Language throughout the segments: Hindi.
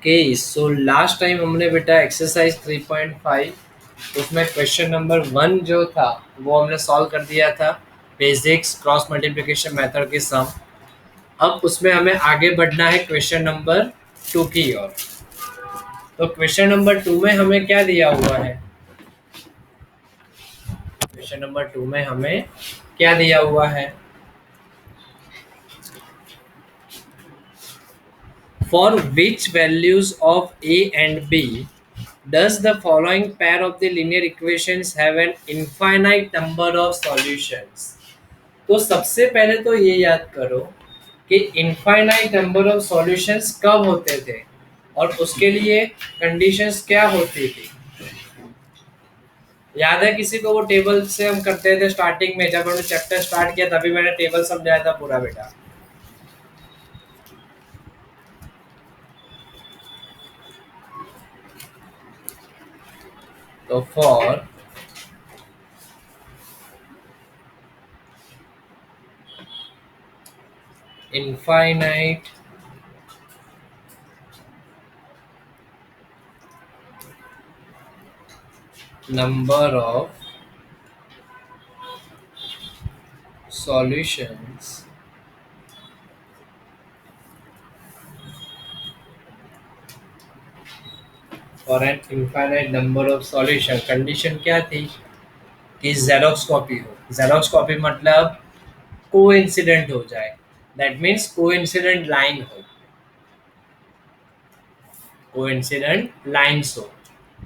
ओके, सो लास्ट टाइम हमने बेटा एक्सरसाइज 3.5 उसमें क्वेश्चन नंबर 1 जो था वो हमने सॉल्व कर दिया था। बेसिक्स क्रॉस मल्टीप्लिकेशन मेथड के सम। अब उसमें हमें आगे बढ़ना है क्वेश्चन नंबर 2 की ओर। तो क्वेश्चन नंबर 2 में हमें क्या दिया हुआ है? क्वेश्चन नंबर 2 में हमें क्या दिया हुआ है? For which values of A and B does the following pair of the linear equations have an infinite number of solutions? तो सबसे पहले तो ये याद करो कि इनफाइनाइट नंबर ऑफ सॉल्यूशंस कब होते थे और उसके लिए कंडीशंस क्या होती थी। याद है किसी को? वो टेबल से हम करते थे स्टार्टिंग में, जब हमने चैप्टर स्टार्ट किया तभी मैंने टेबल समझाया था पूरा बेटा। तो for infinite number of solutions for an infinite number of solution, condition क्या थी कि जेरोक्स कॉपी हो। जेरोक्स कॉपी मतलब कोइंसिडेंट हो जाए, दैट मीन्स कोइंसिडेंट लाइन हो, कोइंसिडेंट लाइंस हो।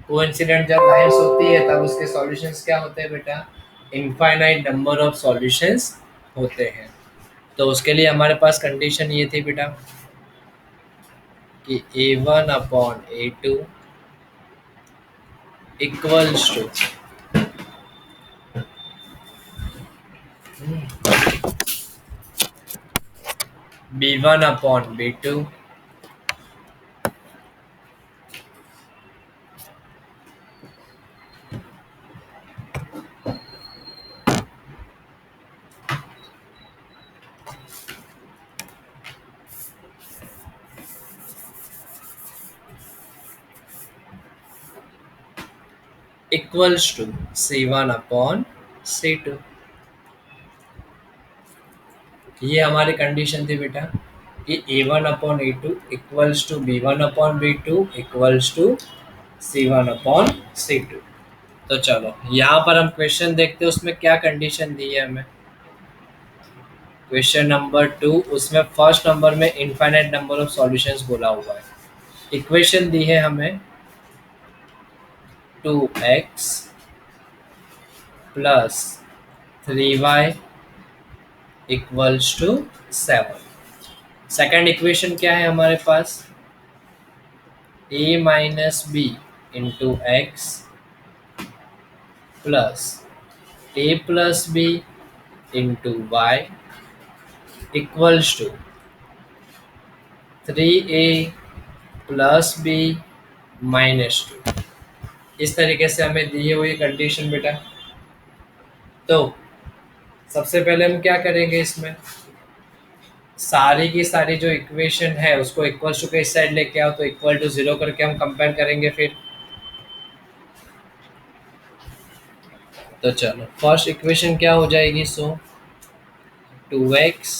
कोइंसिडेंट जब लाइंस होती है तब उसके सॉल्यूशंस क्या होते हैं बेटा? इनफाइनाइट नंबर ऑफ सॉल्यूशंस होते हैं। तो उसके लिए हमारे पास कंडीशन ये थी बेटा कि A1 upon A2 equals to B1 upon B2 equals to C1 upon C2। ये हमारी कंडीशन थी बेटा कि A1 upon A2 equals to B1 upon B2 equals to C1 upon C2। तो चलो यहाँ पर हम क्वेश्चन देखते हैं उसमें क्या कंडीशन दी है हमें। क्वेश्चन नंबर 2 उसमें फर्स्ट नंबर में इनफाइनाइट नंबर ऑफ सॉल्यूशंस बोला हुआ है। इक्वेशन दी है हमें 2x plus 3y equals to 7। Second equation क्या है हमारे पास? a minus B into X plus a plus B into Y equals to 3a plus B minus 2। इस तरीके से हमें दी हुई कंडीशन बेटा। तो सबसे पहले हम क्या करेंगे, इसमें सारी की सारी जो इक्वेशन है उसको इक्वल टू के इस साइड लेके आओ, तो इक्वल टू 0 करके हम कंपेयर करेंगे फिर। तो चलो फर्स्ट इक्वेशन क्या हो जाएगी? So 2x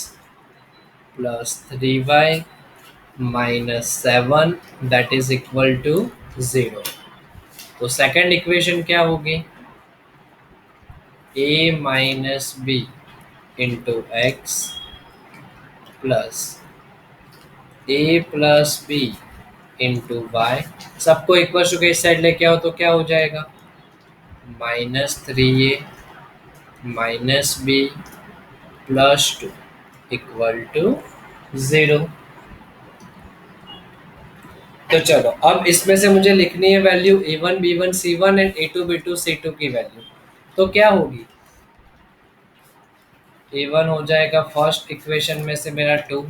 plus 3y minus 7 that is equal to 0। तो सेकंड इक्वेशन क्या होगी? a minus B into X plus a plus B into Y, सबको इक्वल टू के इस साइड लेके आओ तो क्या हो जाएगा? -3a minus B plus 2 equal to 0। तो चलो अब इसमें से मुझे लिखनी है value a1 b1 c1 and a2 b2 c2 की वैल्यू। तो क्या होगी? a1 हो जाएगा फर्स्ट इक्वेशन में से मेरा 2,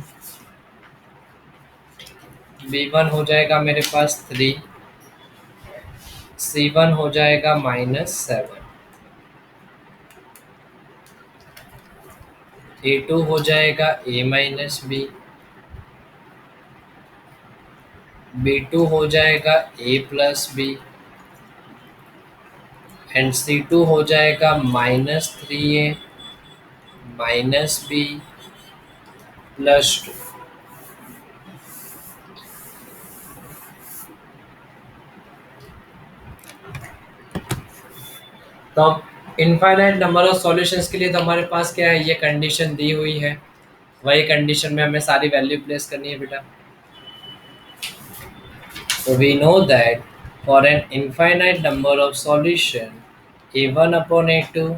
b1 हो जाएगा मेरे पास 3, c1 हो जाएगा -7, a2 हो जाएगा a माइनस बी, B2 हो जाएगा A+B एंड C2 हो जाएगा -3A -B+2। तो अब इनफाइनाइट नंबर ऑफ सॉल्यूशंस के लिए तो हमारे पास क्या है, ये कंडीशन दी हुई है। वही कंडीशन में हमें सारी वैल्यू प्लेस करनी है बेटा। So we know that for an infinite number of solution, A1 upon A2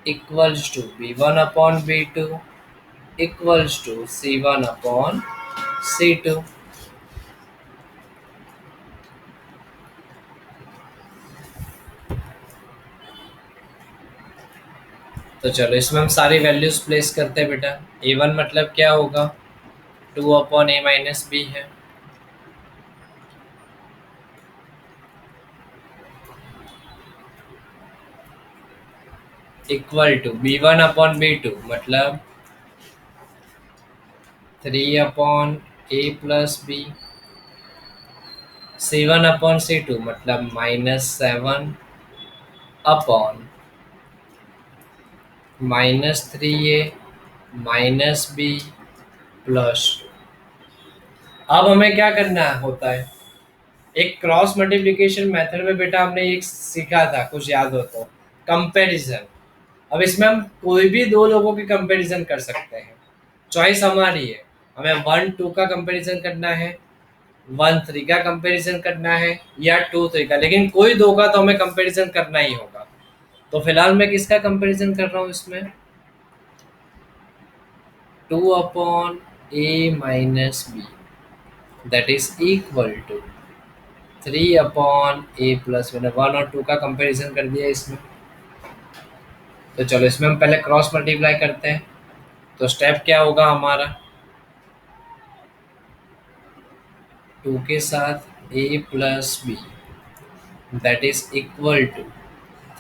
equals to B1 upon B2 equals to C1 upon C2। तो चलो इसमें हम सारी वैल्यूज प्लेस करते हैं बेटा। A1 मतलब क्या होगा, 2 अपॉन A-B है। Equal to B1 upon B2 मतलब 3 upon A+B। C1 upon C2 मतलब -7 अपॉन -3A -B+2। अब हमें क्या करना होता है, एक क्रॉस मल्टीप्लिकेशन मेथड में बेटा हमने एक सीखा था, कुछ याद हो तो, कंपैरिजन। अब इसमें हम कोई भी दो लोगों की कंपैरिजन कर सकते हैं, चॉइस हमारी है। हमें 1 2 का कंपैरिजन करना है, 1 3 का कंपैरिजन करना है, या 2 3 का, लेकिन कोई दो का तो हमें कंपैरिजन करना ही होगा। तो फिलहाल मैं किसका कंपैरिजन कर रहा हूँ इसमें, 2 upon A-B that is equal to 3 upon A+, मैंने 1 और 2 का कंपैरिजन कर दिया इसमें। तो चलो इसमें हम पहले क्रॉस मल्टीप्लाई करते हैं। तो स्टेप क्या होगा हमारा, 2 के साथ A+B that is equal to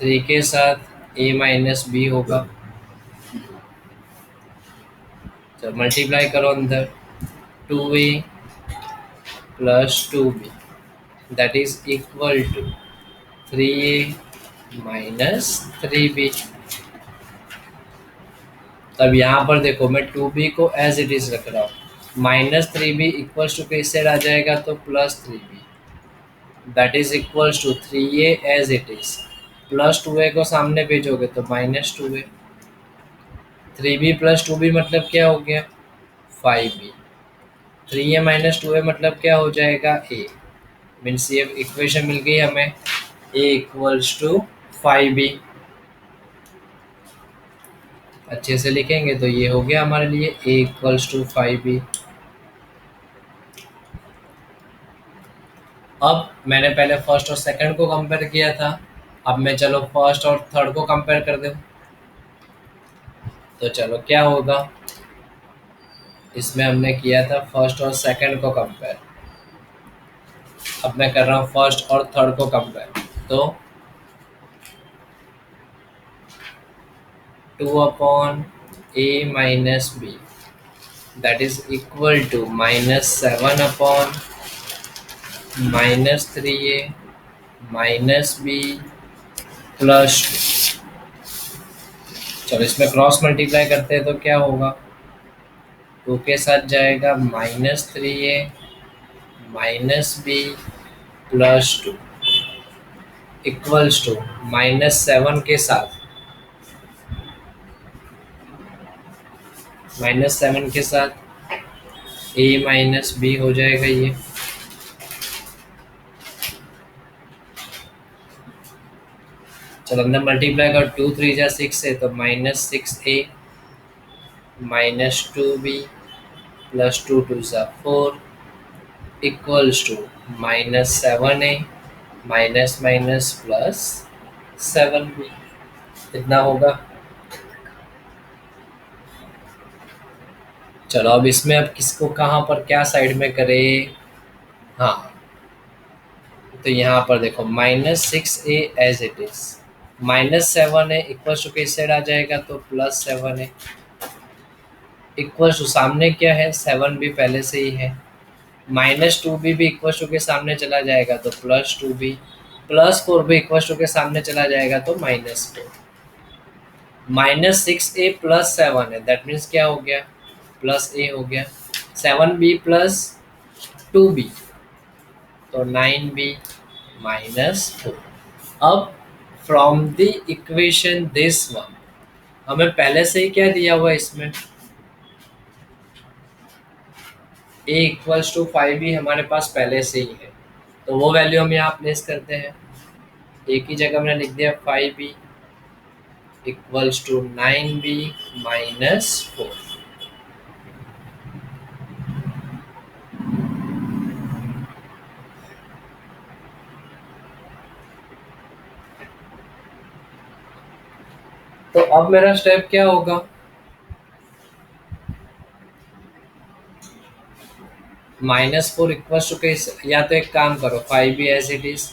3 के साथ A-B होगा। तो मल्टीप्लाई करो अंदर, 2A plus 2B that is equal to 3A minus 3B। तब यहाँ पर देखो मैं 2B को एज इट इज रख रहा हूँ, -3B इक्वल्स टू किससे आ जाएगा, तो +3B that is equals to 3A as it is, +2A को सामने भेजोगे तो -2A। 3B प्लस 2B मतलब क्या हो गया, 5B। 3A माइनस 2A मतलब क्या हो जाएगा, A। मीन्स ये इक्वेशन मिल गई हमें, A इक्वल्स टू 5B। अच्छे से लिखेंगे तो ये हो गया हमारे लिए A इक्वल्स टू 5B। अब मैंने पहले फर्स्ट और सेकंड को कंपेयर किया था, अब मैं चलो फर्स्ट और थर्ड को कंपेयर कर दूं। तो चलो क्या होगा, इसमें हमने किया था फर्स्ट और सेकंड को कंपेयर, अब मैं कर रहा हूँ फर्स्ट और थर्ड को कंपेयर। तो 2 upon A-B that is equal to -7 upon -3A -B+2। चलो इसमें क्रॉस मल्टीप्लाई करते हैं तो क्या होगा, 2 के साथ जाएगा -3A -B+2 इक्वल्स टू -7 के साथ, -7 के साथ A-B हो जाएगा ये। चलो अंदर मल्टीप्लाई कर, 2 3 जा 6 है तो -6A -2B +2 2 4 equals to -7A minus minus +7B। इतना होगा। चलो अब इसमें अब किसको कहाँ पर क्या साइड में करें, हाँ तो यहाँ पर देखो -6A as it is, -7A equal to किस साइड आ जाएगा, तो +7A इक्वल टू सामने क्या है, 7B पहले से ही है, -2b भी इक्वल टू के सामने चला जाएगा तो +2b, +4 भी इक्वल टू के सामने चला जाएगा तो -4। -6a प्लस 7 है, दैट मीन्स क्या हो गया, प्लस ए हो गया। 7b प्लस 2b तो 9b -4। अब from the equation this one, हमें पहले से ही क्या दिया हुआ है इसमें, a इक्वल्स टू 5b हमारे पास पहले से ही है, तो वो वैल्यू हम यहाँ प्लेस करते हैं। a की जगह हमने लिख दिया 5b इक्वल्स टू 9b -4। तो अब मेरा स्टेप क्या होगा, -4 इक्वल्स टू के या तो एक काम करो 5b as it is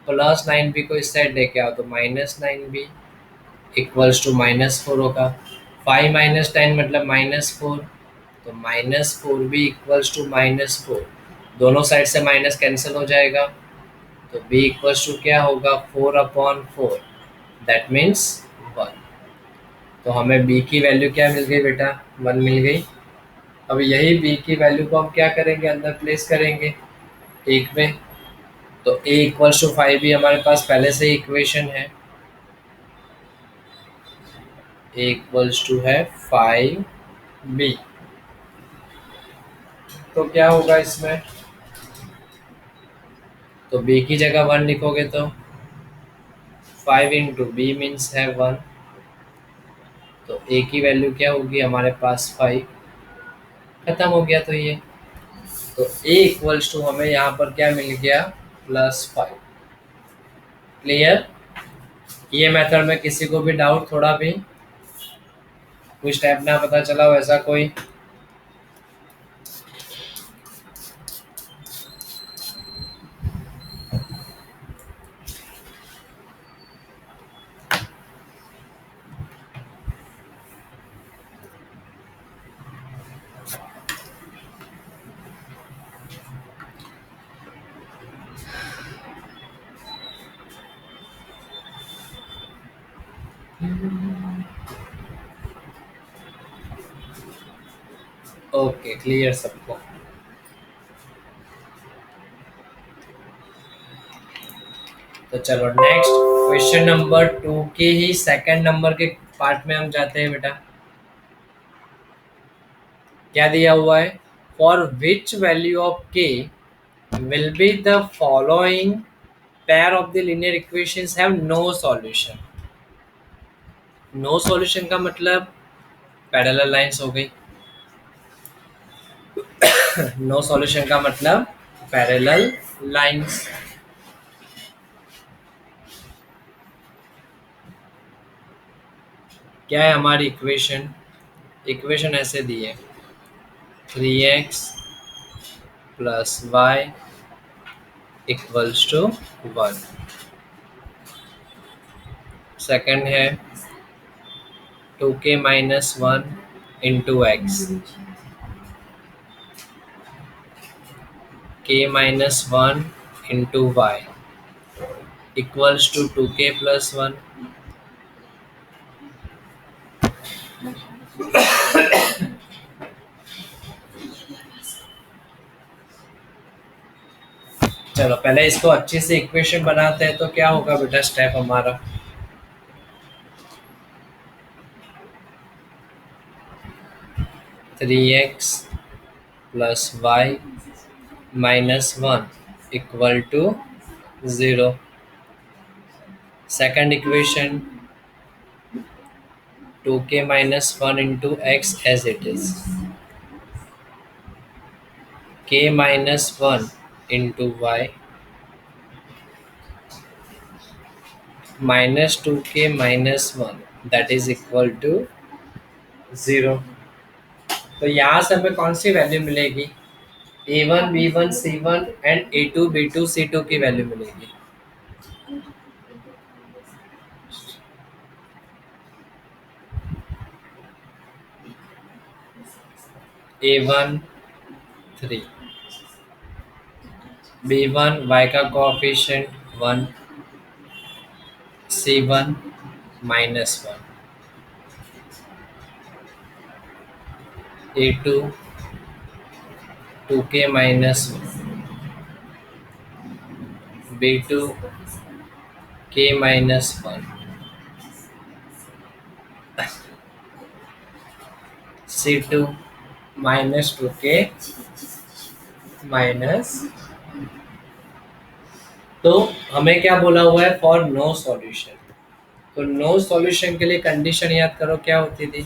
plus 9b को इस साइड लेके आओ तो -9b इक्वल्स टू -4 होगा। 5 -10 मतलब -4, तो -4b इक्वल्स टू -4, दोनों साइड से माइनस कैंसिल हो जाएगा, तो b इक्वल्स टू क्या होगा 4/4, दैट मीन्स 1। तो हमें b की वैल्यू क्या मिल गई बेटा, 1 मिल गई। अब यही b की वैल्यू को हम क्या करेंगे, अंदर प्लेस करेंगे एक में, तो a इक्वल्स टू 5b हमारे पास पहले से ही इक्वेशन है, a इक्वल्स टू है 5b। तो क्या होगा इसमें, तो b की जगह 1 लिखोगे तो 5 इंटू बी मीन्स है 1, तो a की वैल्यू क्या होगी हमारे पास 5, खत्म हो गया। तो ये तो a इक्वल्स टू हमें यहाँ पर क्या मिल गया, +5। क्लियर। ये मेथड में किसी को भी डाउट थोड़ा भी, कोई स्टेप ना पता चला हो ऐसा कोई, ओके क्लियर सबको। तो चलो नेक्स्ट क्वेश्चन नंबर 2 के ही सेकंड नंबर के पार्ट में हम जाते हैं बेटा। क्या दिया हुआ है, for which value of K will be the following pair of the linear equations have no solution. No solution का मतलब पैरेलल लाइंस हो गई, नो सॉल्यूशन का मतलब पैरेलल लाइंस। क्या है हमारी इक्वेशन, इक्वेशन ऐसे दी है 3x plus Y equals to 1। Second है 2k minus 1 into X, k minus 1 into Y equals to 2k plus 1। चलो पहले इसको अच्छे से इक्वेशन बनाते हैं, तो क्या होगा बेटा स्टेप हमारा, 3x plus Y minus 1 equal to 0। Second equation 2k minus 1 into x as it is, k minus 1 into y minus 2k minus 1 that is equal to 0। तो यहाँ से हमें कौन सी वैल्यू मिलेगी, a1 b1 c1 and a2 b2 c2 की वैल्यू मिलेगी। a1 3, B1 y का coefficient 1, C1 -1, A2 2k -1, B2 k -1, C2 -2k minus. तो हमें क्या बोला हुआ है, फॉर नो सॉल्यूशन। तो नो सॉल्यूशन के लिए कंडीशन याद करो क्या होती थी।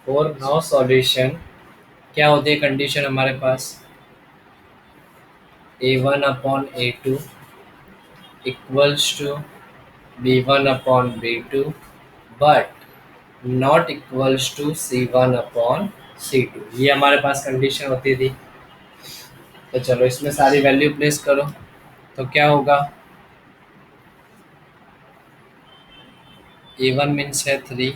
फॉर नो सॉल्यूशन क्या होती है कंडीशन हमारे पास, A1 upon A2 equals to B1 upon B2 but not equals to C1 upon C2। ये हमारे पास कंडीशन होती थी। तो चलो इसमें सारी वैल्यू प्लेस करो। तो क्या होगा, A1 मीन्स है 3,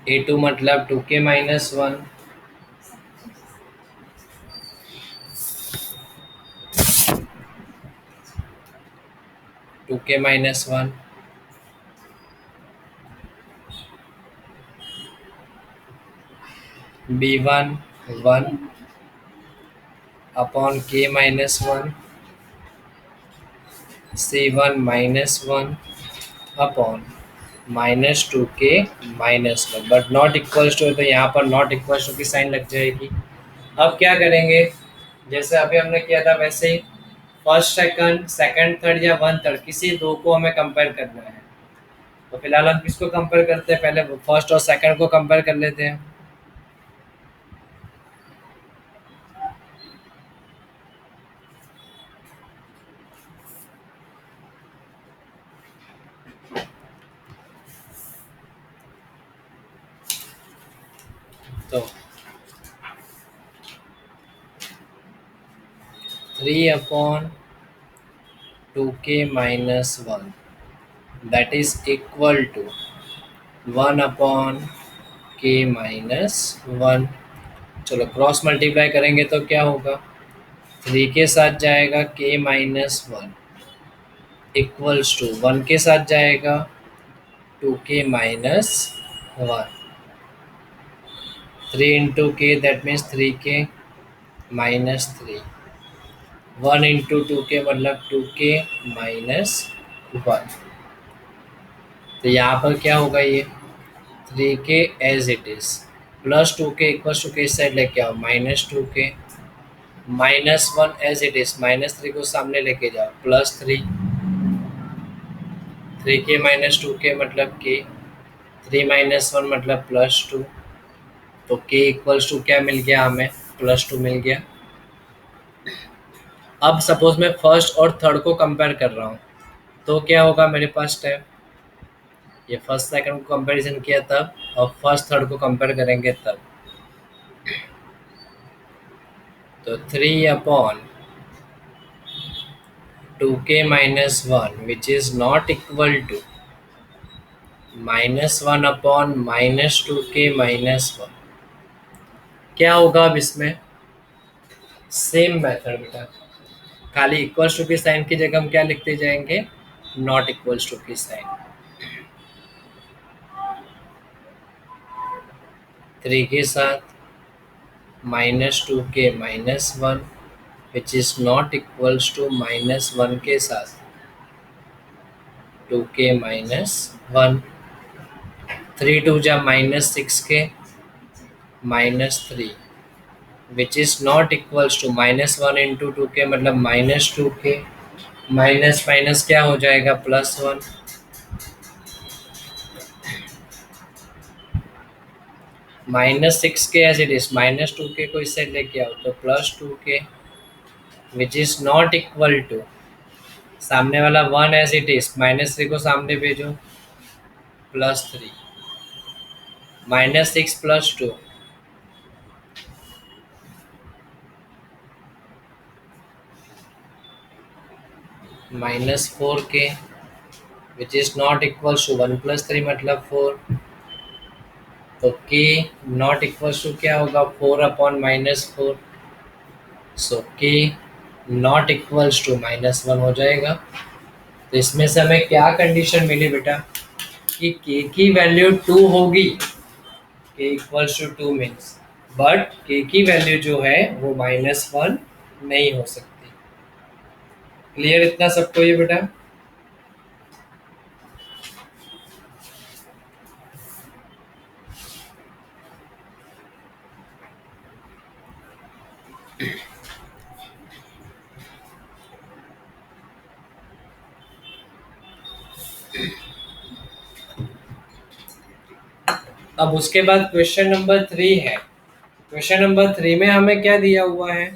A2 मतलब 2k -1, 2k -1, B1 1 upon k -1, C1 -1 upon -2k -1, but not equals to, तो यहाँ पर नॉट इक्वल्स टू की साइन लग जाएगी। अब क्या करेंगे, जैसे अभी हमने किया था वैसे ही फर्स्ट सेकंड, सेकंड थर्ड या वन थर्ड किसी दो को हमें कंपेयर करना है। तो फिलहाल हम किसको कंपेयर करते हैं, पहले फर्स्ट और सेकंड को कंपेयर कर लेते हैं। तो 3/2k-1 that is equal to 1/k-1। चलो क्रॉस मल्टीप्लाई करेंगे तो क्या होगा, 3 के साथ जाएगा k-1 इक्वल्स टू 1 के साथ जाएगा 2k-1। 3 इंटू के that means 3k-3, 1 into 2k मतलब 2k-1। तो यहाँ पर क्या होगा, ये 3k as it is plus 2k equals to के इस साइड लेके आओ -2k, -1 एज इट इज -3 को सामने लेके जाओ +3, 3k-2k मतलब k, 3 - 1 मतलब +2। तो k इक्वल्स टू क्या मिल गया हमें, +2 मिल गया। अब सपोज मैं फर्स्ट और थर्ड को कंपेयर कर रहा हूँ, तो क्या होगा मेरे पास स्टेप, ये फर्स्ट सेकंड को कंपैरिजन किया तब, और फर्स्ट थर्ड को कंपेयर करेंगे तब। तो 3/2k-1 which is not equal to -1/-2k-1। क्या होगा अब इसमें, सेम मेथड बेटा, खाली इक्वल्स टू की साइन की जगह हम क्या लिखते जाएंगे, नॉट इक्वल्स टू की साइन। 3 के साथ -2k-1 which is not equals to -1 के साथ 2k-1। 3 टू जा -6k -3 which is not equals to -1 into 2k मतलब -2k, माइनस माइनस क्या हो जाएगा, +1। -6k as it is -2k को इससे लेके आओ तो +2k which is not equal to, सामने वाला 1 एज इट इज -3 को सामने भेजो +3, -6 +2 -4k which is not equal to 1 + 3 मतलब 4। तो k नॉट इक्वल टू क्या होगा, 4/-4। सो k नॉट इक्वल्स टू -1 हो जाएगा। तो इसमें से हमें क्या कंडीशन मिली बेटा कि k की वैल्यू 2 होगी, k equals to 2 means, but k की वैल्यू जो है वो -1 नहीं हो सकती। क्लियर इतना सबको ये बेटा? अब उसके बाद क्वेश्चन नंबर 3 है। क्वेश्चन नंबर 3 में हमें क्या दिया हुआ है,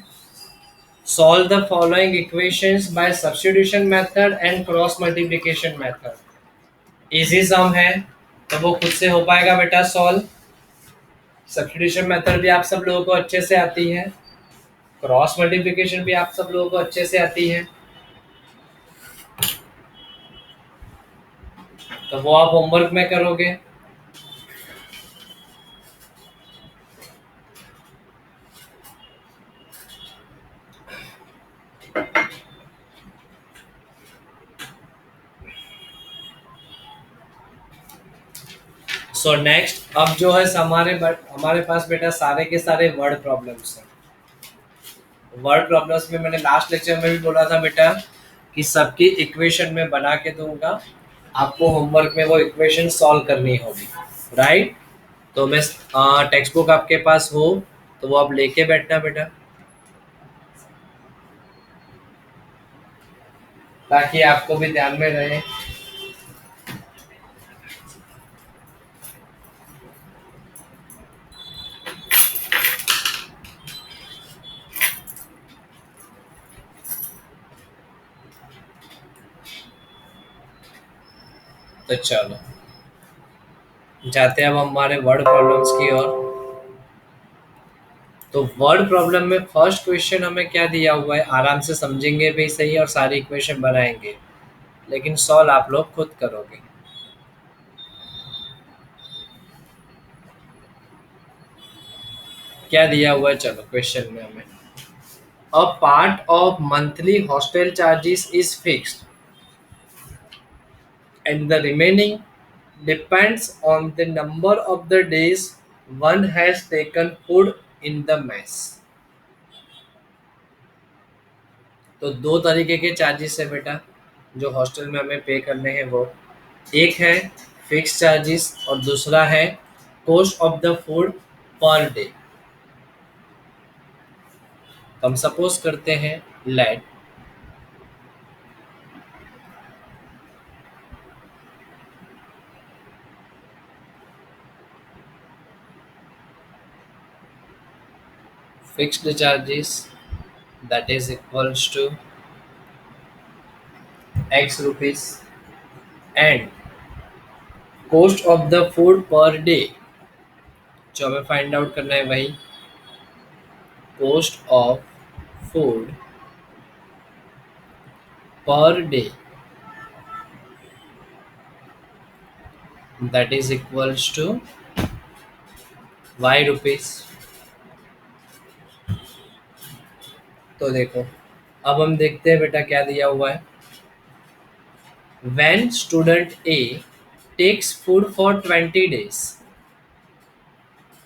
solve the following equations by substitution method and cross multiplication method. Easy sum है तो वो खुद से हो पाएगा बेटा सॉल्व। सब्स्टिट्यूशन मेथड भी आप सब लोगों को अच्छे से आती है, क्रॉस मल्टीप्लिकेशन भी आप सब लोगों को अच्छे से आती है, तो वो आप होमवर्क में करोगे। सो नेक्स्ट अब जो है हमारे पास बेटा सारे के सारे वर्ड प्रॉब्लम्स हैं। वर्ड प्रॉब्लम्स में मैंने लास्ट लेक्चर में भी बोला था बेटा कि सबकी इक्वेशन में बना के दूंगा, आपको होमवर्क में वो इक्वेशन सॉल्व करनी होगी, राइट? तो मैं टेक्स्ट बुक आपके पास हो तो वो आप लेके बैठना बेटा, ताकि आपको भी ध्यान में रहे। तो चलो जाते हैं अब हमारे वर्ड प्रॉब्लम्स की ओर। तो वर्ड प्रॉब्लम में फर्स्ट क्वेश्चन हमें क्या दिया हुआ है, आराम से समझेंगे भी सही और सारी इक्वेशन बनाएंगे, लेकिन सॉल्व आप लोग खुद करोगे। क्या दिया हुआ है, चलो क्वेश्चन में हमें, a part of monthly hostel charges is fixed and the remaining depends on the number of the days one has taken food in the mess। तो दो तरीके के चार्जेस है बेटा जो हॉस्टल में हमें पे करने हैं, वो एक है फिक्स चार्जेस और दूसरा है cost of the food per day. हम सपोज करते हैं let fixed charges that is equals to x rupees and cost of the food per day जो हमें फाइंड आउट करना है वही cost of food per day that is equals to y rupees। तो देखो अब हम देखते हैं बेटा क्या दिया हुआ है, when student A takes food for 20 days।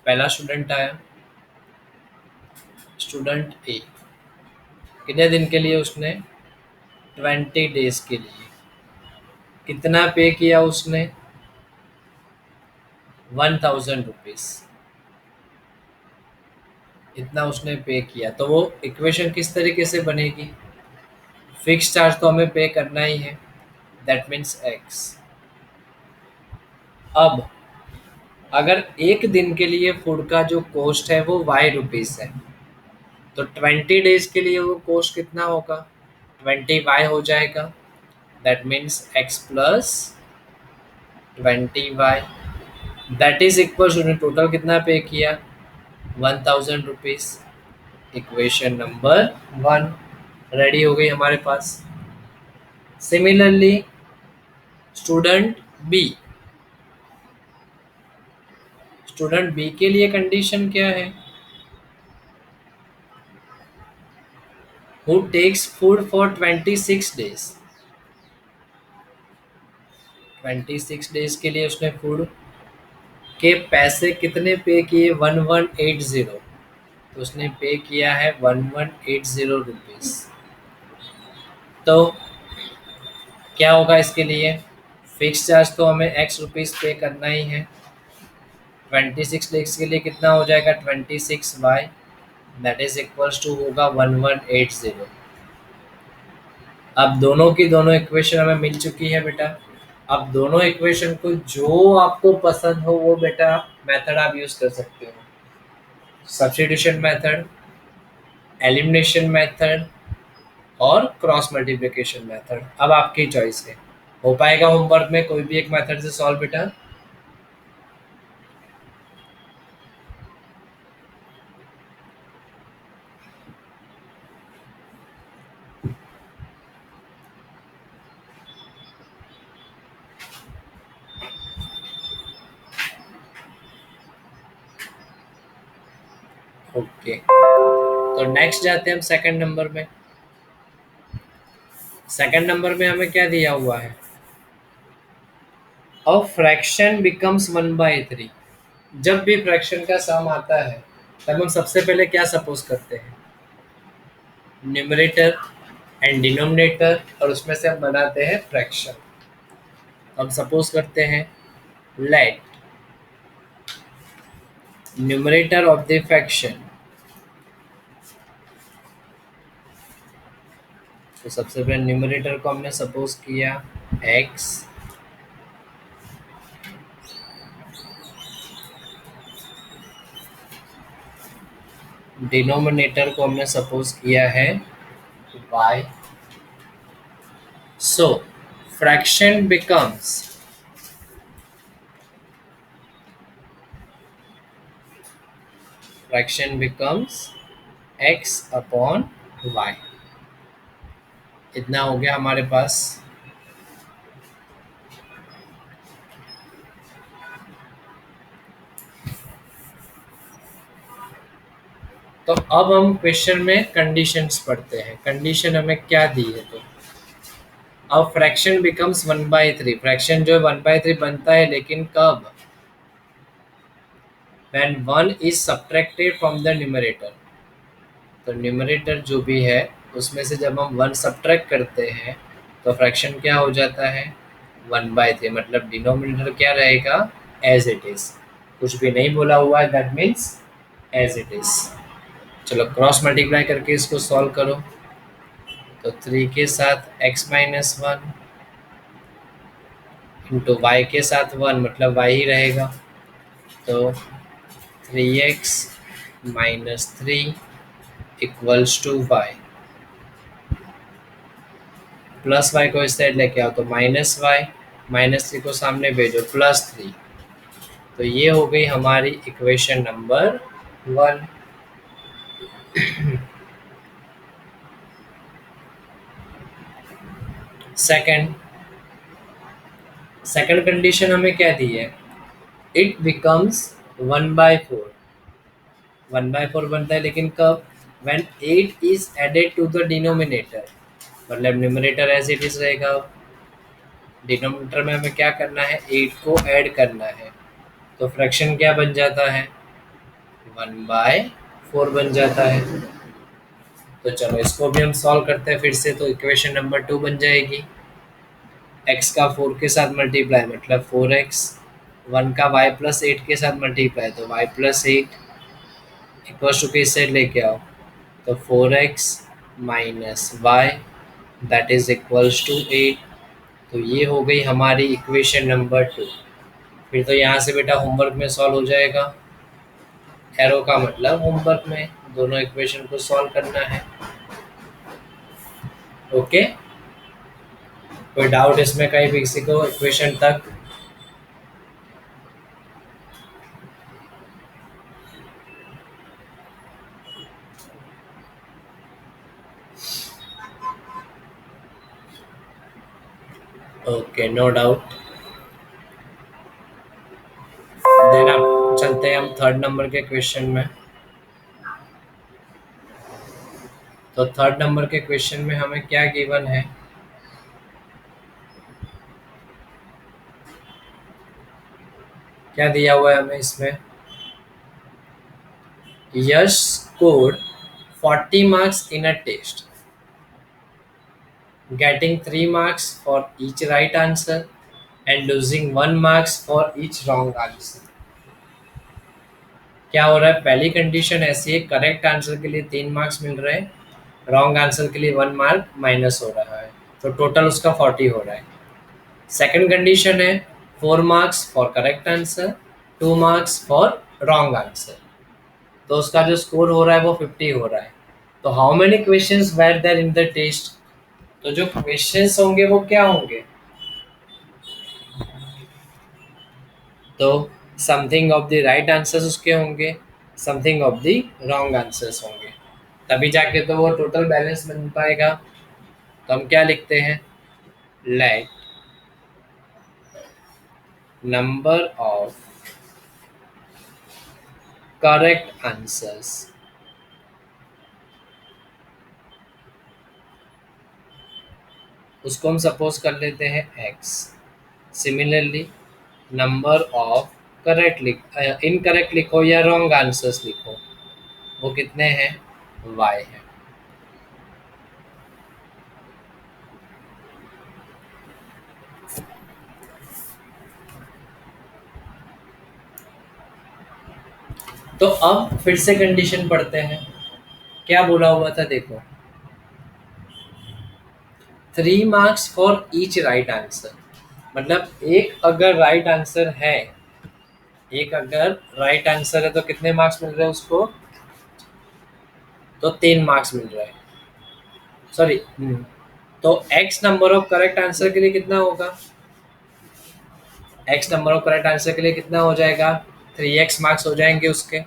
पहला स्टूडेंट आया, स्टूडेंट ए, कितने दिन के लिए उसने, 20 डेज के लिए। कितना पे किया उसने, 1000 रुपीज, इतना उसने पे किया। तो वो इक्वेशन किस तरीके से बनेगी, फिक्स चार्ज तो हमें पे करना ही है, दैट मीन्स एक्स। अब अगर एक दिन के लिए फूड का जो कॉस्ट है वो वाई रुपीस है, तो 20 डेज के लिए वो कॉस्ट कितना होगा, 20y हो जाएगा, that means x plus 20y, that is equal to total कितना पे किया, 1000 रुपीज। इक्वेशन नंबर 1 रेडी हो गई हमारे पास। Similarly student B, student B के लिए कंडीशन क्या है? Who takes food for 26 days, 26 days के लिए उसने फूड के पैसे कितने पे किए? 1180। तो उसने पे किया है 1180 रुपीज। तो क्या होगा इसके लिए? फिक्स चार्ज तो हमें एक्स रुपीज पे करना ही है। 26 डेज के लिए कितना हो जाएगा? 26y, that is equals to होगा 1180। अब दोनों की दोनों इक्वेशन हमें मिल चुकी है बेटा। अब दोनों इक्वेशन को जो आपको पसंद हो वो बेटा मेथड आप यूज कर सकते हो। सब्स्टिट्यूशन मेथड, एलिमिनेशन मेथड और क्रॉस मल्टीप्लिकेशन मेथड, अब आपकी चॉइस है। हो पाएगा होमवर्क में कोई भी एक मेथड से सॉल्व बेटा? ओके, तो नेक्स्ट जाते हैं हम सेकंड नंबर में। सेकंड नंबर में हमें क्या दिया हुआ है? A fraction becomes 1/3। जब भी फ्रैक्शन का सम आता है तब हम सबसे पहले क्या सपोज करते हैं? न्यूमरेटर एंड डिनोमिनेटर, और उसमें से हम बनाते हैं फ्रैक्शन। हम सपोज करते हैं let numerator of the fraction, तो सबसे पहले न्यूमरेटर को हमने सपोज किया x, डिनोमिनेटर को हमने सपोज किया है y। So fraction becomes fraction becomes x upon y। इतना हो गया हमारे पास। तो अब हम क्वेश्चन में कंडीशंस पढ़ते हैं। कंडीशन हमें क्या दी है? तो अब फ्रैक्शन बिकम्स 1/3, फ्रैक्शन जो है 1/3 बनता है, लेकिन कब? When 1 is subtracted from the numerator. तो न्यूमरेटर जो भी है उसमें से जब हम 1 सब्ट्रैक्ट करते हैं तो फ्रैक्शन क्या हो जाता है? 1/3। मतलब डिनोमिनेटर क्या रहेगा? एज इट इज, कुछ भी नहीं बोला हुआ है, that means as it is. चलो क्रॉस मल्टीप्लाई करके इसको सॉल्व करो। तो 3 के साथ x-1 इंटू वाई के साथ 1, मतलब y ही रहेगा। तो 3x-3 equals to Y. Plus Y को इस साइड लेके आओ तो -y, -3 को सामने भेजो +3। तो ये हो गई हमारी equation number 1। Second second condition हमें क्या दी है? It becomes 1/4। 1/4 बनता है, लेकिन कब? When 8 is added to the denominator. मतलब न्यूमरेटर एज इट इज रहेगा, डिनोमिनेटर में हमें क्या करना है? 8 को ऐड करना है। तो फ्रैक्शन क्या बन जाता है? 1/4 बन जाता है। तो चलो इसको भी हम सॉल्व करते हैं फिर से। तो इक्वेशन नंबर 2 बन जाएगी x का 4 के साथ मल्टीप्लाई मतलब 4x, 1 का y प्लस 8 के साथ मल्टीप्लाई तो y प्लस 8 इक्वल टू के साइड लेके आओ तो 4x minus Y, that is equals to 8। तो ये हो गई हमारी इक्वेशन नंबर 2। फिर तो यहाँ से बेटा होमवर्क में सॉल्व हो जाएगा। एरो का मतलब होमवर्क में दोनों इक्वेशन को सॉल्व करना है। ओके, कोई डाउट इसमें कहीं भी किसी को इक्वेशन तक? Okay, no doubt. देन अब चलते हैं हम थर्ड नंबर के क्वेश्चन में। तो थर्ड नंबर के क्वेश्चन में हमें क्या गिवन है? क्या दिया हुआ है हमें इसमें? यश scored 40 marks in a test, getting 3 marks for each right answer and losing 1 marks for each wrong answer। क्या हो रहा है? पहली कंडीशन ऐसी है, करेक्ट आंसर के लिए 3 मार्क्स मिल रहे हैं, रॉन्ग आंसर के लिए 1 मार्क माइनस हो रहा है, तो टोटल उसका 40 हो रहा है। सेकंड कंडीशन है 4 marks for correct answer, 2 marks for wrong answer, तो उसका जो स्कोर हो रहा है वो 50 हो रहा है। तो how many questions were there in the test? तो जो क्वेश्चंस होंगे वो क्या होंगे? तो something of the right answers उसके होंगे, something of the wrong answers होंगे, तभी जाके तो वो टोटल बैलेंस बन पाएगा। तो हम क्या लिखते हैं? Let number of correct answers, उसको हम सपोज कर लेते हैं x। Similarly number of correct incorrect लिखो या रॉन्ग आंसर्स लिखो, वो कितने हैं? y है। तो अब फिर से कंडीशन पढ़ते हैं, क्या बोला हुआ था देखो, 3 marks for each right answer, मतलब एक अगर राइट आंसर है, एक अगर राइट आंसर है तो कितने मार्क्स मिल रहे हैं उसको? तो 3 मार्क्स मिल रहे हैं। सॉरी, तो x number of correct answer के लिए कितना होगा? x number of correct answer के लिए कितना हो जाएगा? 3x मार्क्स हो जाएंगे उसके,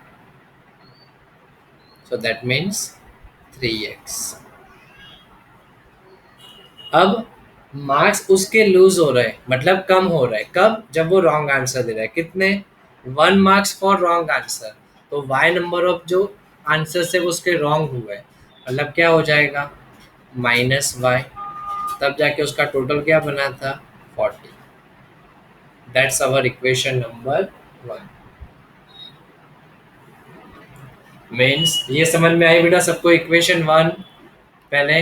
सो दैट मीन्स 3x। अब मार्क्स उसके लूज हो रहे हैं, मतलब कम हो रहे हैं, कब? जब वो रॉन्ग आंसर दे रहा है। कितने? 1 मार्क्स फॉर रॉन्ग आंसर, तो y नंबर ऑफ जो आंसर से वो उसके रॉन्ग हुए, मतलब क्या हो जाएगा? -y, तब जाके उसका टोटल क्या बना था? 40। That's our equation number 1। Means ये समझ में आई बेटा सबको? इक्वेशन 1 पहले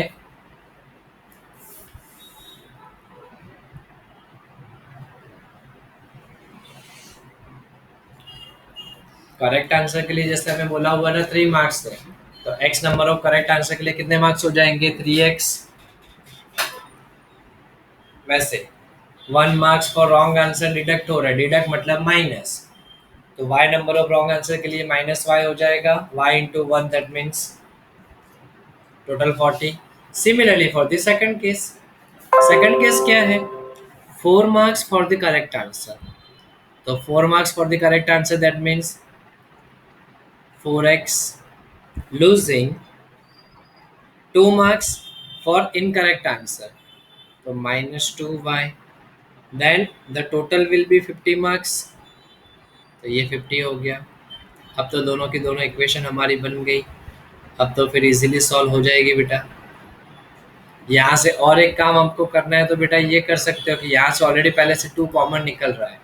करेक्ट आंसर के लिए जैसे हमें बोला हुआ ना 3 मार्क्स थे, तो x number of correct answer के लिए कितने मार्क्स हो जाएंगे? 3x। वैसे 1 marks for wrong answer deduct हो रहा है, डिडक्ट मतलब माइनस, तो y number of wrong answer के लिए -y हो जाएगा, y into 1, that means total 40। Similarly for the second case, second case क्या है? 4 marks for the correct answer, तो 4 marks for the correct answer that means 4x, losing 2 marks for incorrect answer, तो -2y, then the total will be 50 marks, तो ये 50 हो गया। अब तो दोनों की दोनों इक्वेशन हमारी बन गई, अब तो फिर इजीली सॉल्व हो जाएगी बेटा। यहाँ से और एक काम हमको करना है, तो बेटा ये कर सकते हो कि यहाँ से ऑलरेडी पहले से 2 कॉमन निकल रहा है,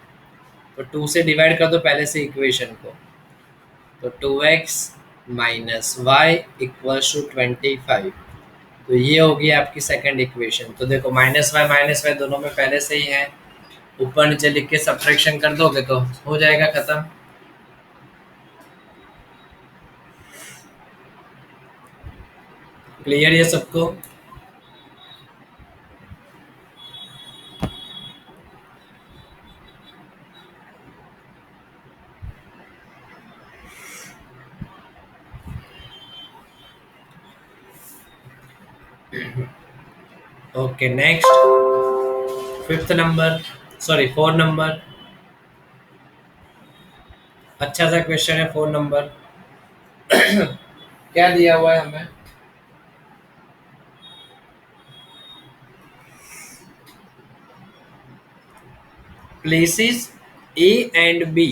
तो 2 से डिवाइड कर दो पहले से इक्वेशन को, तो 2x minus Y equals to 25। तो ये होगी आपकी सेकंड इक्वेशन। तो देखो माइनस वाई दोनों में पहले से ही है, ऊपर नीचे लिख के सब्ट्रैक्शन कर दोगे तो हो जाएगा खत्म। क्लियर ये सबको? Okay, next fifth number, sorry 4 number. अच्छा सा क्वेश्चन है 4 नंबर। क्या दिया हुआ है हमें? places A and B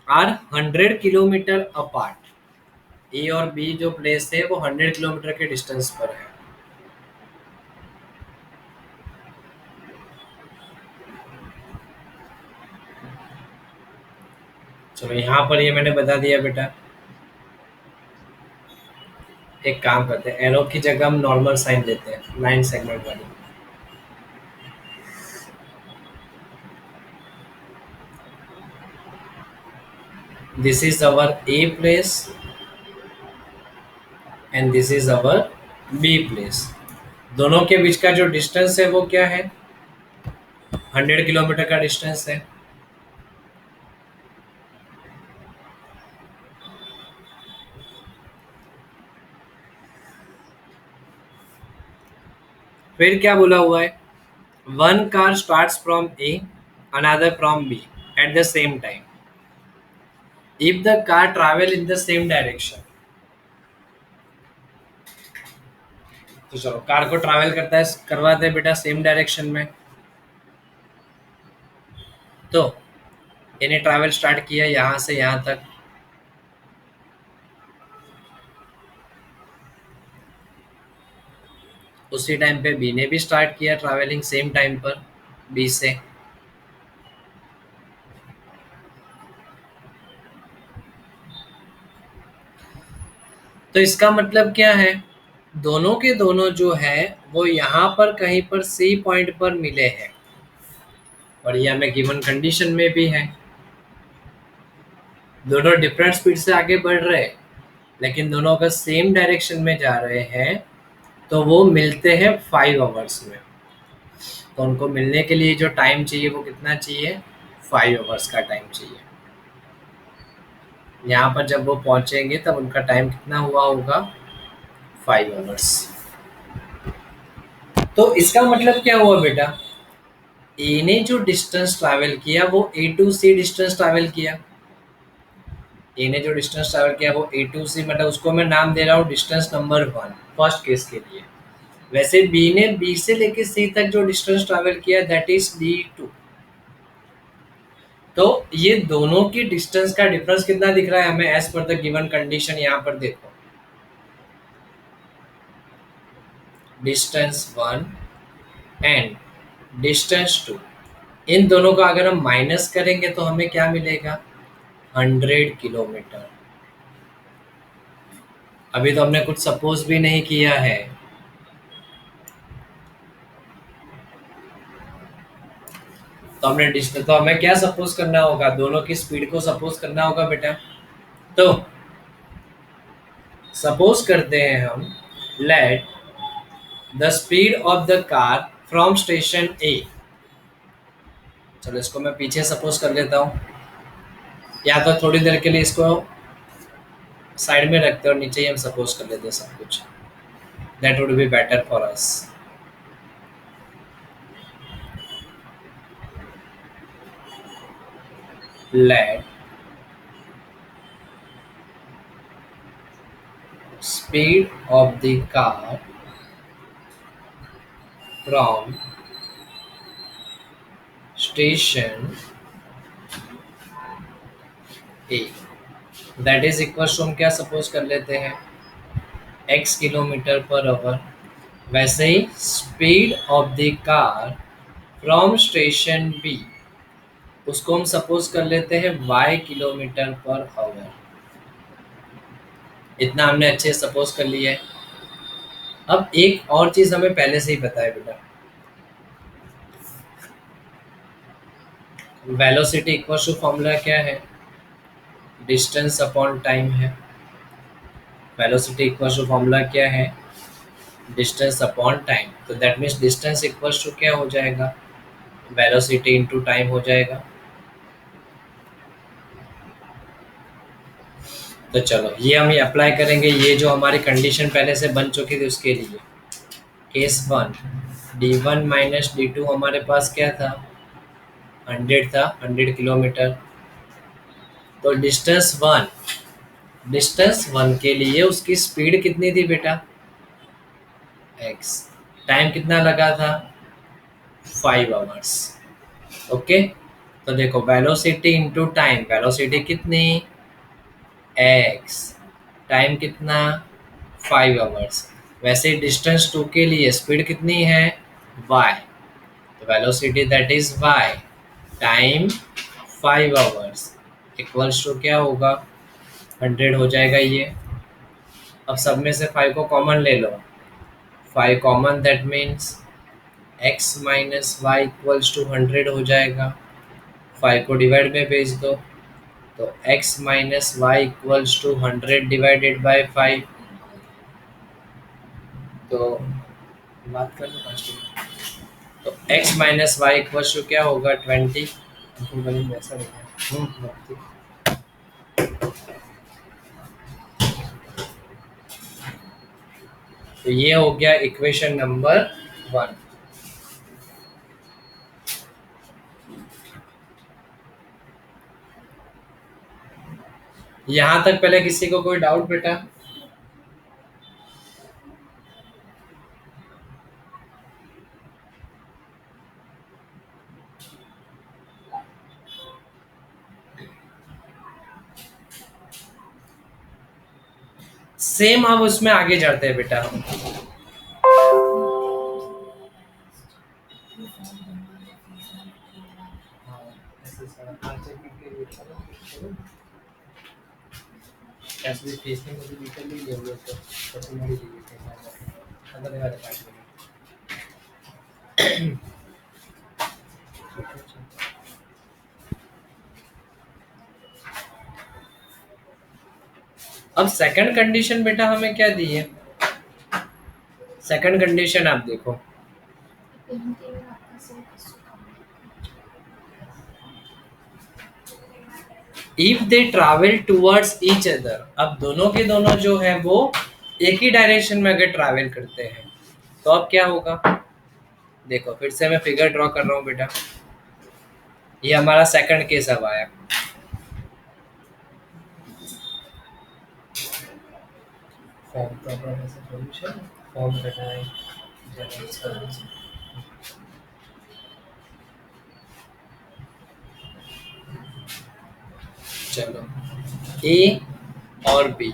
are 100 kilometre apart. A और बी जो प्लेस है वो 100 किलोमीटर के डिस्टेंस पर है। चलो यहाँ पर ये मैंने बता दिया बेटा। एक काम करते हैं, एरो की जगह हम नॉर्मल साइन लेते हैं, लाइन सेगमेंट वाली। This is our A place and this is our B place. दोनों के बीच का जो डिस्टेंस है वो क्या है? 100 किलोमीटर का डिस्टेंस है। फिर क्या बोला हुआ है? One car starts from A, another from B at the same time if the car travel in the same direction. तो चलो कार को ट्रैवल करता है, करवाते हैं बेटा सेम डायरेक्शन में। तो इन्हें ट्रैवल स्टार्ट किया यहाँ से यहाँ तक। उसी टाइम पे बी ने भी स्टार्ट किया ट्रैवलिंग सेम टाइम पर बी से। तो इसका मतलब क्या है? दोनों के दोनों जो है वो यहाँ पर कहीं पर सी पॉइंट पर मिले हैं और ये हमें गिवन कंडीशन में भी है। दोनों डिफरेंट स्पीड से आगे बढ़ रहे हैं लेकिन दोनों का सेम डायरेक्शन में जा रहे हैं, तो वो मिलते हैं 5 आवर्स में। तो उनको मिलने के लिए जो टाइम चाहिए वो कितना चाहिए? 5 आवर्स का टाइम चाहिए। यहाँ पर जब वो पहुंचेंगे तब उनका टाइम कितना हुआ होगा? 5 आवर्स। तो इसका मतलब क्या हुआ बेटा? ए ने जो डिस्टेंस ट्रैवल किया वो ए टू सी डिस्टेंस ट्रैवल किया। ए ने जो डिस्टेंस ट्रैवल किया वो ए टू सी, मतलब उसको मैं नाम दे रहा हूँ डिस्टेंस नंबर 1 फर्स्ट केस के लिए। वैसे बी ने बी से लेके सी तक जो डिस्टेंस ट्रैवल किया दैट इज D2। तो ये दोनों की डिस्टेंस का डिफरेंस कितना दिख रहा है हमें as per the given condition? यहाँ पर देखो, डिस्टेंस 1 एंड डिस्टेंस 2, इन दोनों का अगर हम माइनस करेंगे तो हमें क्या मिलेगा? 100 किलोमीटर। अभी तो हमने कुछ सपोज भी नहीं किया है। तो हमने डिस्टेंस, तो हमें क्या सपोज करना होगा? दोनों की स्पीड को सपोज करना होगा बेटा। तो सपोज करते हैं हम, let the speed of the car from station A. चलो इसको मैं पीछे सपोज कर लेता हूँ, या तो थोड़ी देर के लिए इसको साइड में रखते हैं और नीचे ही हम सपोज कर लेते हैं सब कुछ। That would be better for us. Let speed of the car from station A, that is equal to, हम क्या सपोज कर लेते हैं? x kilometre per hour. वैसे ही speed of the car from station B, उसको हम सपोज कर लेते हैं y किलोमीटर पर आवर। इतना हमने अच्छे सपोज कर लिया है। अब एक और चीज हमें पहले से ही पता है बेटा, वेलोसिटी इक्वल टू फॉर्मूला क्या है? डिस्टेंस अपॉन टाइम है। वेलोसिटी इक्वल टू फॉर्मूला क्या है? Distance upon time. तो that means distance equal to क्या हो जाएगा? वेलोसिटी इनटू टाइम हो जाएगा। तो चलो ये हम ये अप्लाई करेंगे, ये जो हमारी कंडीशन पहले से बन चुकी थी उसके लिए। केस 1, D1 माइनस D2 हमारे पास क्या था? 100 था, 100 किलोमीटर। तो डिस्टेंस 1 के लिए उसकी स्पीड कितनी थी बेटा? x। टाइम कितना लगा था? 5 आवर्स। ओके। तो देखो वेलोसिटी इंटू टाइम, वेलोसिटी कितनी एक्स, टाइम कितना 5 आवर्स। वैसे डिस्टेंस टू के लिए स्पीड कितनी है वाई, तो velocity that is Y time 5 hours equals to क्या होगा 100 हो जाएगा ये। अब सब में से 5 को कॉमन ले लो, 5 common that means X minus Y equals to 100 हो जाएगा। 5 को डिवाइड में भेज दो, तो x minus Y equals to 100 divided by 5। तो बात कर लो 5 मिनट। तो x minus Y equals to क्या होगा 20। वैसा नहीं है। ठीक। तो ये हो गया इक्वेशन नंबर 1। यहाँ तक पहले किसी को कोई डाउट बेटा? सेम अब उसमें आगे जाते हैं बेटा हम। ऐसे फीस में मुझे डिटेल नहीं लेंगे तो तुम्हारी अंदर वाले पार्ट में। अब सेकंड कंडीशन बेटा हमें क्या दी है? सेकंड कंडीशन आप देखो, if they travel towards each other. अब दोनों के दोनों जो है वो एक ही डायरेक्शन में अगर ट्रैवल करते हैं तो अब क्या होगा? देखो फिर से मैं फिगर ड्रॉ कर रहा हूँ बेटा। ये हमारा सेकंड केस अब आया। फॉर्म प्रॉब्लम है सॉल्यूशन, फॉर्म घटाएं जनरेट करें। चलो ए और बी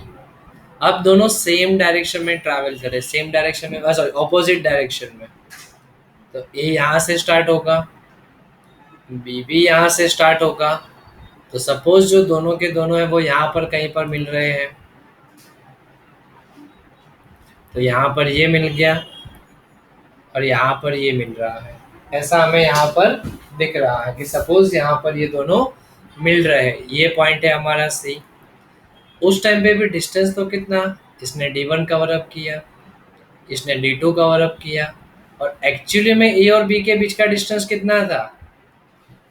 अब दोनों सेम डायरेक्शन में ट्रैवल करें, सेम डायरेक्शन में सॉरी ऑपोजिट डायरेक्शन में। तो ए यहाँ से स्टार्ट होगा, बी भी यहाँ से स्टार्ट होगा। तो सपोज जो दोनों के दोनों है वो यहाँ पर कहीं पर मिल रहे हैं, तो यहाँ पर ये मिल गया और यहाँ पर ये मिल रहा है। ऐसा हमें यहाँ पर दिख रहा है कि सपोज यहाँ पर ये दोनों मिल रहे हैं, ये पॉइंट है हमारा सी। उस टाइम पे भी डिस्टेंस तो कितना, इसने D1 कवर अप किया, इसने D2 कवर अप किया, और एक्चुअली में ए और बी के बीच का डिस्टेंस कितना था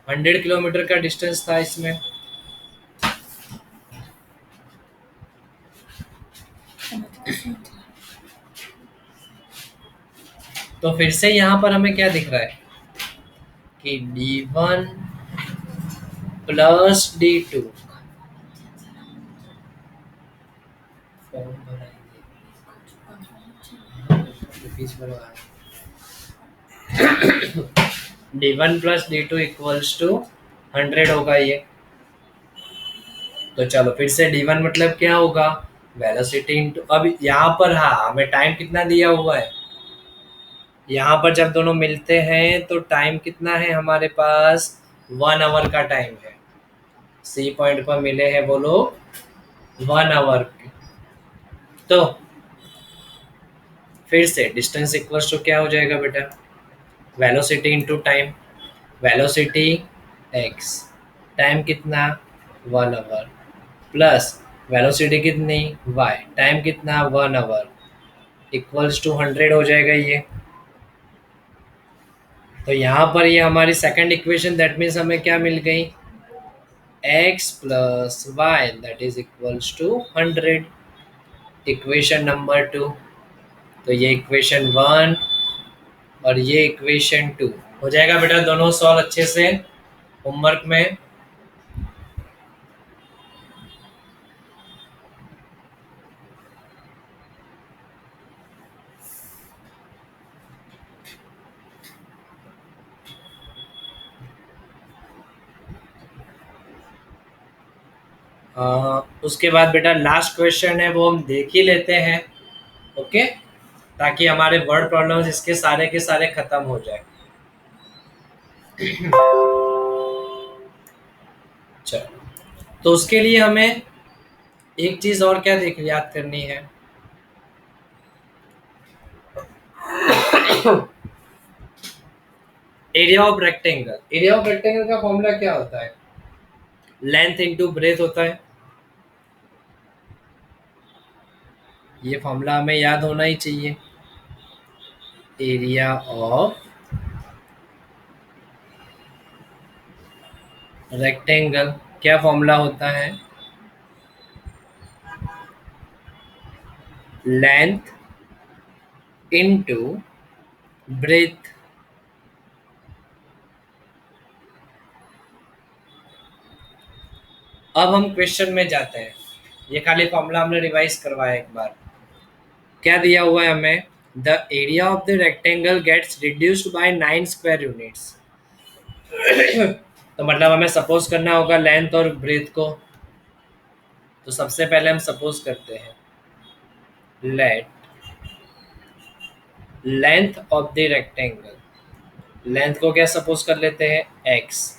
100 किलोमीटर का डिस्टेंस था इसमें। तो फिर से यहाँ पर हमें क्या दिख रहा है कि D1 plus D2 D1 plus D2 equals to 100 होगा ये। तो चलो फिर से D1 मतलब क्या होगा वेलोसिटी इंटू, अब यहाँ पर हाँ हमें टाइम कितना दिया हुआ है, यहाँ पर जब दोनों मिलते हैं तो टाइम कितना है हमारे पास 1 आवर का टाइम है। सी पॉइंट पर मिले हैं वो लोग 1 आवर के। तो फिर से डिस्टेंस इक्वल्स टू क्या हो जाएगा बेटा velocity into time, velocity x, time कितना 1 आवर, प्लस वेलोसिटी कितनी वाई, टाइम कितना 1 आवर इक्वल्स टू 100 हो जाएगा ये। तो यहाँ पर ये हमारी सेकंड इक्वेशन दैट मीन्स हमें क्या मिल गई X plus Y that is equals to 100, equation number 2। तो ये इक्वेशन 1 और ये इक्वेशन 2 हो जाएगा बेटा, दोनों सॉल्व अच्छे से होमवर्क में। उसके बाद बेटा लास्ट क्वेश्चन है वो हम देख ही लेते हैं। ओके, ताकि हमारे वर्ड प्रॉब्लम्स इसके सारे के सारे खत्म हो जाए। चलो, तो उसके लिए हमें एक चीज और क्या देख याद करनी है। Area of rectangle, area of rectangle का फॉर्मूला क्या होता है? लेंथ इनटू ब्रेथ होता है। ये फॉर्मूला हमें याद होना ही चाहिए। एरिया ऑफ रेक्टेंगल क्या फॉर्मूला होता है? Length into breadth. अब हम क्वेश्चन में जाते हैं। ये खाली फॉर्मूला हमने रिवाइज करवाया एक बार। क्या दिया हुआ है हमें? The area of the rectangle gets reduced by 9 square units. तो मतलब हमें सपोज करना होगा लेंथ और ब्रेथ को। तो सबसे पहले हम सपोज करते हैं let length of the rectangle. Length को क्या सपोज कर लेते हैं? x।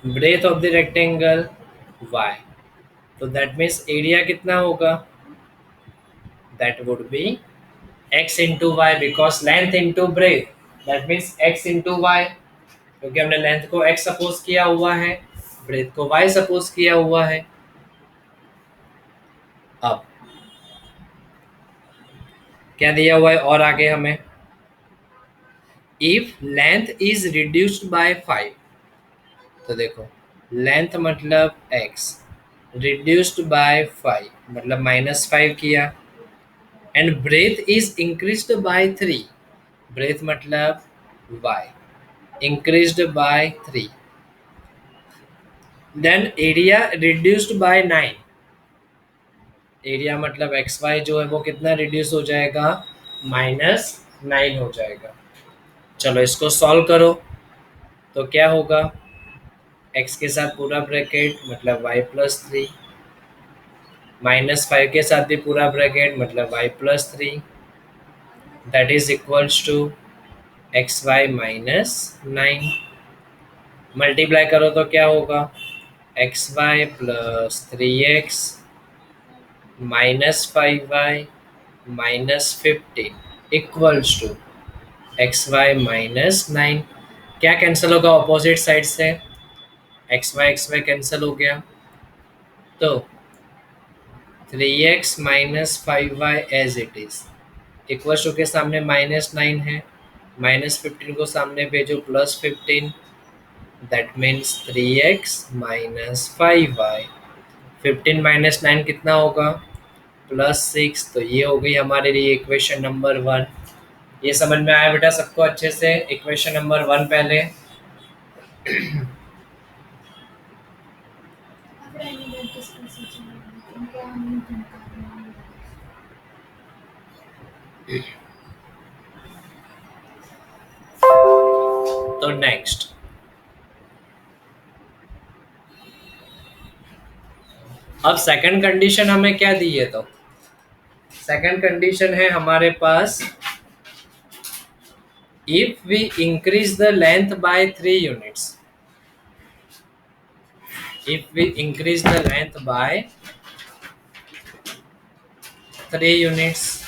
Breadth of the rectangle y। तो दैट मीन्स एरिया कितना होगा? That would be x into Y, because length into breadth that means x into Y. क्योंकि हमने लेंथ को x सपोज किया हुआ है, ब्रेथ को y सपोज किया हुआ है। अब क्या दिया हुआ है और आगे हमें? If length is reduced by 5। तो देखो, लेंथ मतलब x, रिड्यूस्ड बाय 5 मतलब -5 किया। And breadth is increased by 3, breadth मतलब y, increased by 3। Then area reduced by 9, area मतलब एक्स वाई जो है वो कितना रिड्यूस हो जाएगा? -9 हो जाएगा। चलो इसको सॉल्व करो। तो क्या होगा? x के साथ पूरा ब्रैकेट मतलब y+3, -5 के साथ भी पूरा ब्रैकेट मतलब y+3, that is equals to xy-9। Multiply करो तो क्या होगा? xy+3x -5y-15 equals to xy-9। क्या कैंसिल होगा ऑपोजिट साइड से? xy कैंसिल हो गया। तो 3x-5y as it is equals to के सामने -9 है, -15 को सामने भेजो +15, दैट मीन्स 3x-5y। 15 - 9 कितना होगा? +6। तो ये हो गई हमारे लिए इक्वेशन नंबर 1। ये समझ में आया बेटा सबको अच्छे से? इक्वेशन नंबर 1 पहले। तो नेक्स्ट अब सेकंड कंडीशन हमें क्या दी है? तो सेकंड कंडीशन है हमारे पास if we increase the length by 3 units. If we increase the length by 3 units,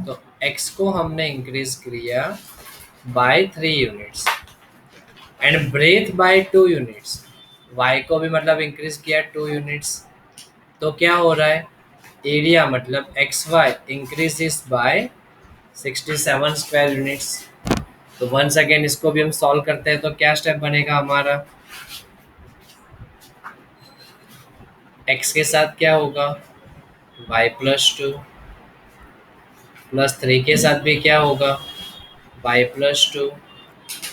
तो x को हमने इंक्रीज किया by 3 units and breadth by 2 units, y को भी मतलब इंक्रीज किया 2 यूनिट्स। तो क्या हो रहा है? एरिया मतलब X Y increase by 67 square units. तो वंस अगेन इसको भी हम सॉल्व करते हैं। तो क्या स्टेप बनेगा हमारा? x के साथ क्या होगा? y+2 +3 के साथ भी क्या होगा? y+2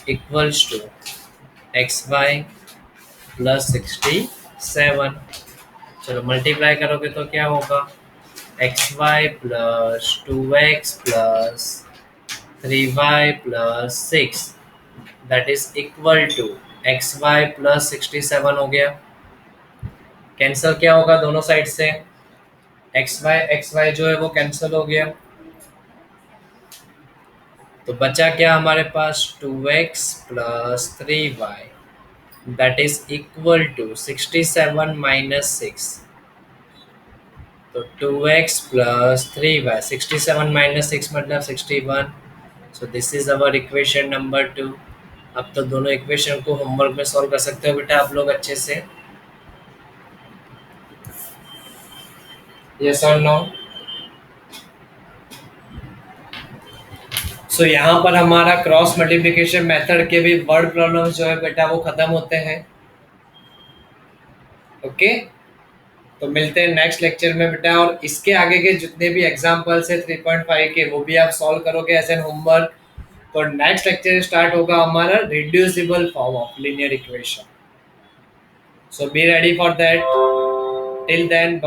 equals to xy+67। चलो मल्टीप्लाई करोगे तो क्या होगा? xy+2x+3y+6, that is equal to X Y plus 67 हो गया। कैंसिल क्या होगा दोनों साइड से, एक्स वाई जो है वो कैंसिल हो गया। तो बचा क्या हमारे पास, 2x plus 3y that is equal to 67 minus 6। तो 2x प्लस 3y, 67 माइनस 6 मतलब 61। So this is our equation number 2। अब तो दोनों इक्वेशन को होमवर्क में सॉल्व कर सकते हो बेटा आप लोग अच्छे से। यस और नो। सो यहाँ पर हमारा क्रॉस मल्टीप्लिकेशन मेथड के भी वर्ड प्रॉब्लम्स जो है बेटा वो खत्म होते हैं। ओके, तो मिलते हैं नेक्स्ट लेक्चर में बेटा, और इसके आगे के जितने भी एग्जांपल्स है 3.5 के वो भी आप सॉल्व करोगे एज एन होमवर्क। तो नेक्स्ट लेक्चर स्टार्ट होगा हमारा reducible form of linear equation. So be ready for that. Till then